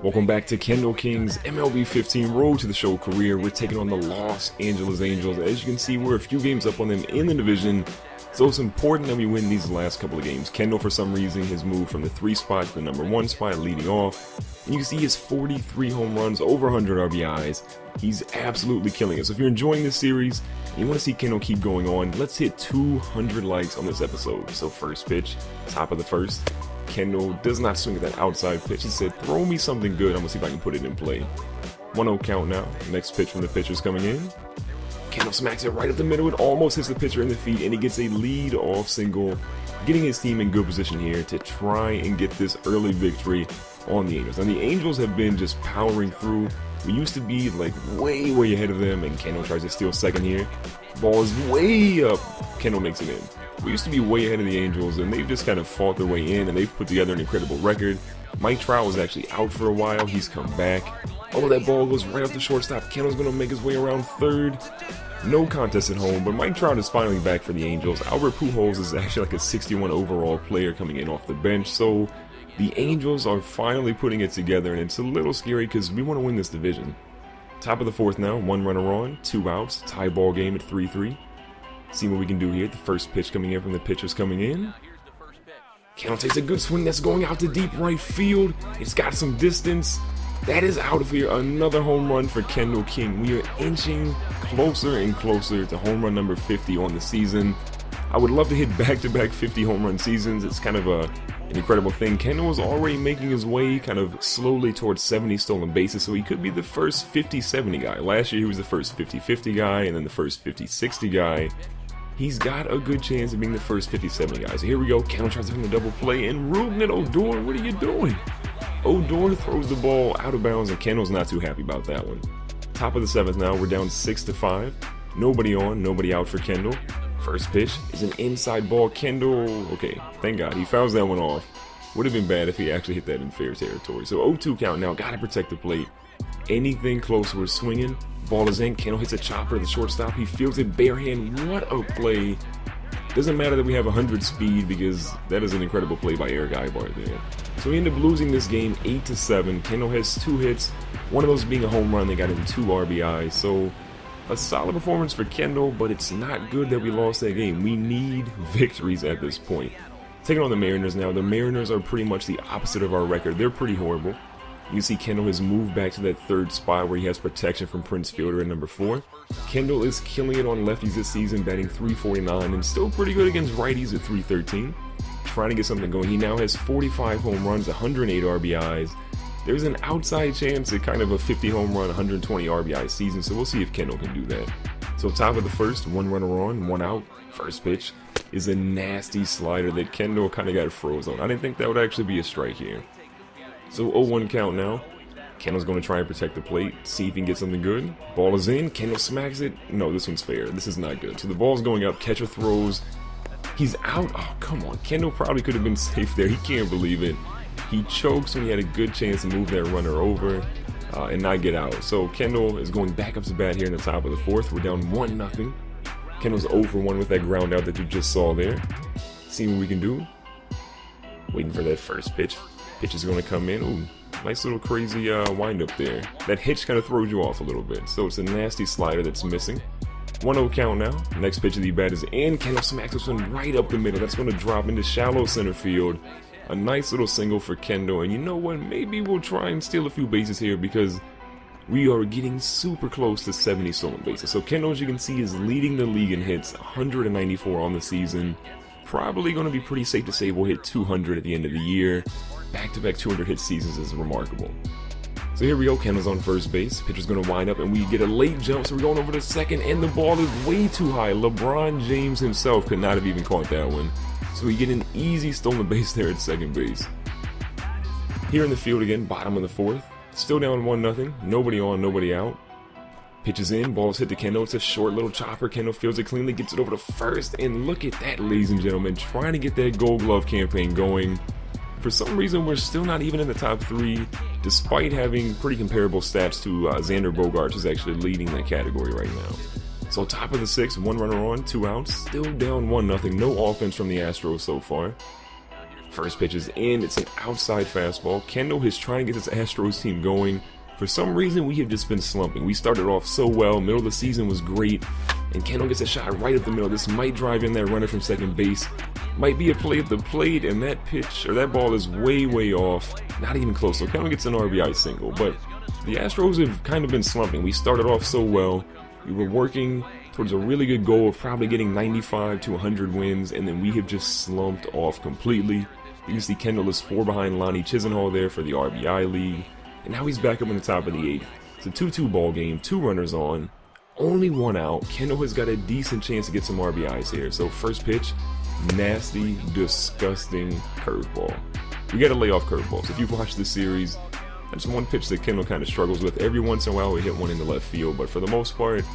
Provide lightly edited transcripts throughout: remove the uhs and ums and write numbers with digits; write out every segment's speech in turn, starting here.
Welcome back to Kendall King's MLB 15 Road to the Show career. We're taking on the Los Angeles Angels. As you can see, we're a few games up on them in the division, so it's important that we win these last couple of games. Kendall, for some reason, has moved from the 3 spot to the number 1 spot, leading off. And you can see his 43 home runs, over 100 RBIs. He's absolutely killing it. So if you're enjoying this series and you want to see Kendall keep going on, let's hit 200 likes on this episode. So first pitch, top of the first. Kendall does not swing at that outside pitch. He said, throw me something good. I'm going to see if I can put it in play. 1-0 count now. Next pitch from the pitcher's coming in. Kendall smacks it right up the middle. It almost hits the pitcher in the feet, and he gets a lead-off single, getting his team in good position here to try and get this early victory on the Angels. And the Angels have been just powering through. We used to be like way ahead of them, and Kendall tries to steal second here. Ball is way up. Kendall makes it in. We used to be way ahead of the Angels, and they've just kind of fought their way in, and they've put together an incredible record. Mike Trout was actually out for a while. He's come back. Oh, that ball goes right up the shortstop. Kendall's going to make his way around third. No contest at home, but Mike Trout is finally back for the Angels. Albert Pujols is actually like a 61 overall player coming in off the bench, so the Angels are finally putting it together, and it's a little scary because we want to win this division. Top of the fourth now, 1 runner on, 2 outs, tie ball game at 3-3. See what we can do here. The first pitch coming in from the pitchers coming in. Kendall takes a good swing. That's going out to deep right field. It's got some distance. That is out of here. Another home run for Kendall King. We are inching closer and closer to home run number 50 on the season. I would love to hit back-to-back 50 home run seasons. It's kind of an incredible thing. Kendall is already making his way kind of slowly towards 70 stolen bases, so he could be the first 50-70 guy. Last year he was the first 50-50 guy, and then the first 50-60 guy. He's got a good chance of being the first 50-70 guy. So here we go. Kendall tries to hit a double play, and rooting at Odor. What are you doing? Odor throws the ball out of bounds, and Kendall's not too happy about that one. Top of the 7th now. We're down 6-5. Nobody on, nobody out for Kendall. First pitch is an inside ball. Kendall, okay, thank God. He fouls that one off. Would have been bad if he actually hit that in fair territory. So 0-2 count now. Got to protect the plate. Anything close, we're swinging. Ball is in. Kendall hits a chopper at the shortstop. He fields it bare hand. What a play. Doesn't matter that we have 100 speed because that is an incredible play by Eric Ibar there. So we end up losing this game 8-7. Kendall has 2 hits. One of those being a home run. They got him 2 RBIs. So a solid performance for Kendall, but it's not good that we lost that game. We need victories at this point. Taking on the Mariners now. The Mariners are pretty much the opposite of our record. They're pretty horrible. You can see Kendall has moved back to that 3rd spot where he has protection from Prince Fielder at number 4. Kendall is killing it on lefties this season, batting .349 and still pretty good against righties at .313. Trying to get something going. He now has 45 home runs, 108 RBIs. There's an outside chance at kind of a 50 home run, 120 RBI season, so we'll see if Kendall can do that. So top of the first, 1 runner on, 1 out. First pitch is a nasty slider that Kendall kind of got froze on. I didn't think that would actually be a strike here. So 0-1 count now. Kendall's going to try and protect the plate, see if he can get something good. Ball is in. Kendall smacks it. No, this one's fair. This is not good. So the ball's going up. Catcher throws. He's out. Oh, come on. Kendall probably could have been safe there. He can't believe it. He chokes when he had a good chance to move that runner over and not get out. So Kendall is going back up to bat here in the top of the 4th. We're down 1-0. Kendall's 0 for 1 with that ground out that you just saw there. Seeing what we can do. Waiting for that first pitch. Pitch is going to come in. Ooh, nice little crazy wind up there. That hitch kind of throws you off a little bit. So it's a nasty slider that's missing. 1-0 count now. Next pitch of the bat is in. Kendall smacks this one right up the middle. That's going to drop into shallow center field. A nice little single for Kendall. And you know what? Maybe we'll try and steal a few bases here because we are getting super close to 70 stolen bases. So Kendall, as you can see, is leading the league in hits. 194 on the season. Probably going to be pretty safe to say we'll hit 200 at the end of the year. Back-to-back 200 hit seasons is remarkable. So here we go. Kendall's on first base. Pitcher's going to wind up, and we get a late jump. So we're going over to second, and the ball is way too high. LeBron James himself could not have even caught that one. So we get an easy stolen base there at second base. Here in the field again, bottom of the 4th. Still down 1-0. Nobody on, nobody out. Pitches in, ball's hit to Kendall. It's a short little chopper. Kendall fields it cleanly, gets it over to first, and look at that, ladies and gentlemen. Trying to get that Gold Glove campaign going. For some reason, we're still not even in the top 3, despite having pretty comparable stats to Xander Bogaerts, who's actually leading that category right now. So top of the 6th, 1 runner on, 2 outs, still down 1-0. No offense from the Astros so far. First pitch is in, it's an outside fastball. Kendall is trying to get this Astros team going. For some reason, we have just been slumping. We started off so well, middle of the season was great, and Kendall gets a shot right up the middle. This might drive in that runner from second base. Might be a play at the plate, and that pitch, or that ball is way, way off. Not even close, so Kendall gets an RBI single. But the Astros have kind of been slumping. We started off so well. We were working towards a really good goal of probably getting 95 to 100 wins, and then we have just slumped off completely. You can see Kendall is 4 behind Lonnie Chisenhall there for the RBI lead. And now he's back up in the top of the 8th. It's a 2-2 ball game, 2 runners on, only 1 out. Kendall has got a decent chance to get some RBIs here. So first pitch, nasty, disgusting curveball. We got to lay off curveballs. If you've watched this series, that's one pitch that Kendall kind of struggles with. Every once in a while we hit one in the left field, but for the most part,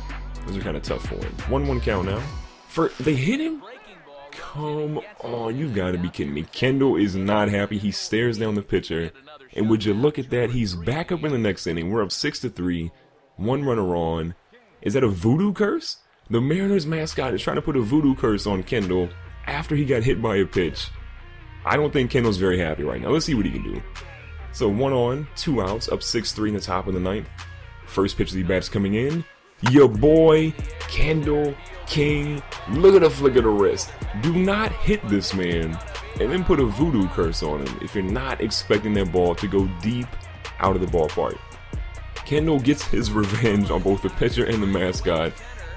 those are kind of tough for him. 1-1 count now. They hit him? Come on, you've got to be kidding me. Kendall is not happy. He stares down the pitcher. And would you look at that? He's back up in the next inning. We're up 6-3. 1 runner on. Is that a voodoo curse? The Mariners mascot is trying to put a voodoo curse on Kendall after he got hit by a pitch. I don't think Kendall's very happy right now. Let's see what he can do. So 1 on, 2 outs, up 6-3 in the top of the 9th. First pitch of the bat's coming in. Your boy, Kendall King. Look at the flick of the wrist. Do not hit this man and then put a voodoo curse on him if you're not expecting that ball to go deep out of the ballpark. Kendall gets his revenge on both the pitcher and the mascot,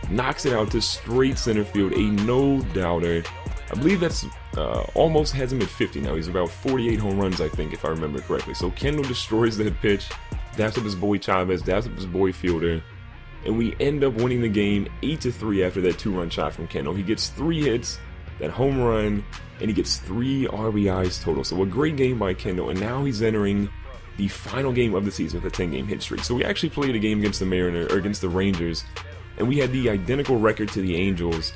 knocks it out to straight center field, a no-doubter. I believe that's almost has him at 50 now. He's about 48 home runs, I think, if I remember correctly. So Kendall destroys that pitch, dabs up his boy Chavez, dabs up his boy Fielder, and we end up winning the game 8-3 after that 2-run shot from Kendall. He gets 3 hits, that home run, and he gets 3 RBIs total. So a great game by Kendall, and now he's entering the final game of the season with a 10-game hit streak. So we actually played a game against the Mariners, or against the Rangers, and we had the identical record to the Angels,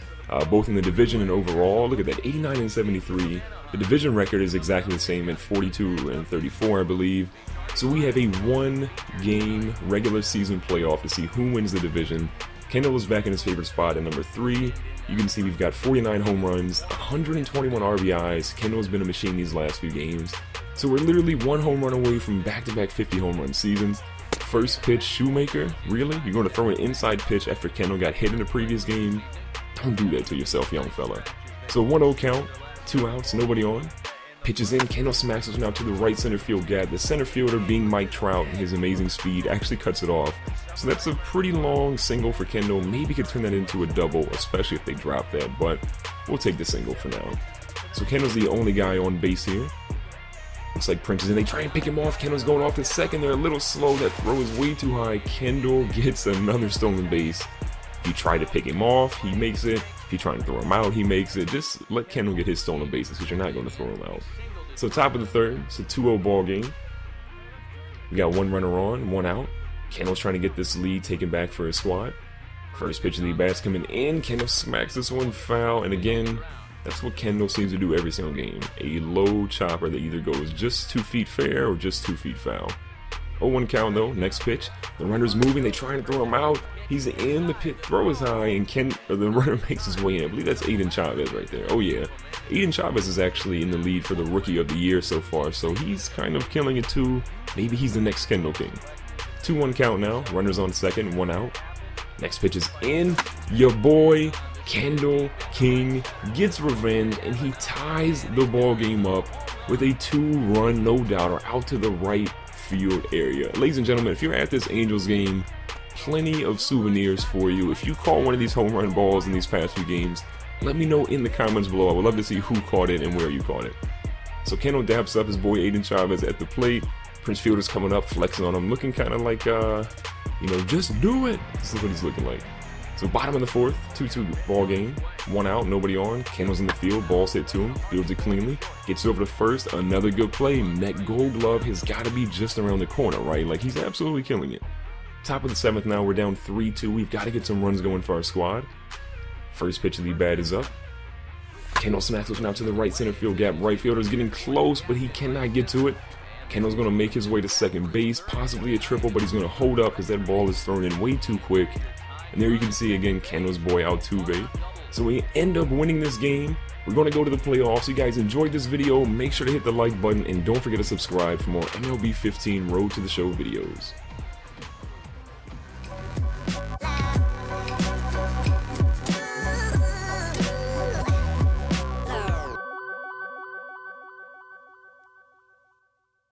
both in the division and overall. Look at that, 89-73. The division record is exactly the same at 42-34, I believe. So we have a 1-game regular season playoff to see who wins the division. Kendall is back in his favorite spot at number 3. You can see we've got 49 home runs, 121 RBIs. Kendall's been a machine these last few games. So we're literally 1 home run away from back-to-back 50 home run seasons. First pitch, Shoemaker? Really? You're going to throw an inside pitch after Kendall got hit in the previous game? Don't do that to yourself, young fella. So 1-0 count, 2 outs, nobody on. Pitches in, Kendall smacks this one out to the right center field gap. The center fielder, being Mike Trout and his amazing speed, actually cuts it off. So that's a pretty long single for Kendall. Maybe could turn that into a double, especially if they drop that, but we'll take the single for now. So Kendall's the only guy on base here. Looks like Prince is in. They try and pick him off. Kendall's going off to second. They're a little slow. That throw is way too high. Kendall gets another stolen base. If you try to pick him off, he makes it. If you're trying to throw him out, he makes it. Just let Kendall get his stolen bases because you're not going to throw him out. So top of the 3rd, it's a 2-0 ball game. We got 1 runner on, 1 out. Kendall's trying to get this lead taken back for his squad. First pitch of the bat's coming in. Kendall smacks this one foul, and again, that's what Kendall seems to do every single game. A low chopper that either goes just 2 feet fair or just 2 feet foul. 0-1 count though, next pitch. The runner's moving, they trying to throw him out. He's in the pit, throw is high, and the runner makes his way in. I believe that's Aiden Chavez right there. Oh yeah. Aiden Chavez is actually in the lead for the Rookie of the Year so far, so he's kind of killing it too. Maybe he's the next Kendall King. 2-1 count now, runners on second, 1 out. Next pitch is in. Your boy, Kendall King, gets revenge, and he ties the ball game up with a 2-run no-doubter out to the right field area. Ladies and gentlemen, if you're at this Angels game, plenty of souvenirs for you. If you caught one of these home run balls in these past few games, let me know in the comments below. I would love to see who caught it and where you caught it. So Kendall dabs up his boy Aiden Chavez at the plate. Prince Fielder's coming up, flexing on him, looking kind of like, you know, just do it. This is what he's looking like. So bottom of the 4th, 2-2 ball game, 1 out, nobody on. Kendall's in the field, ball's hit to him, fields it cleanly, gets over to first, another good play. Net Gold Glove has got to be just around the corner, right? Like, he's absolutely killing it. Top of the 7th now, we're down 3-2. We've got to get some runs going for our squad. First pitch of the bat is up. Kendall smacks this one out to the right center field gap. Right fielder's getting close, but he cannot get to it. Kendall's going to make his way to second base, possibly a triple, but he's going to hold up because that ball is thrown in way too quick. And there you can see again Kendall's boy Altuve So we end up winning this game. We're going to go to the playoffs. You guys enjoyed this video, make sure to hit the like button and don't forget to subscribe for more MLB 15 Road to the Show videos.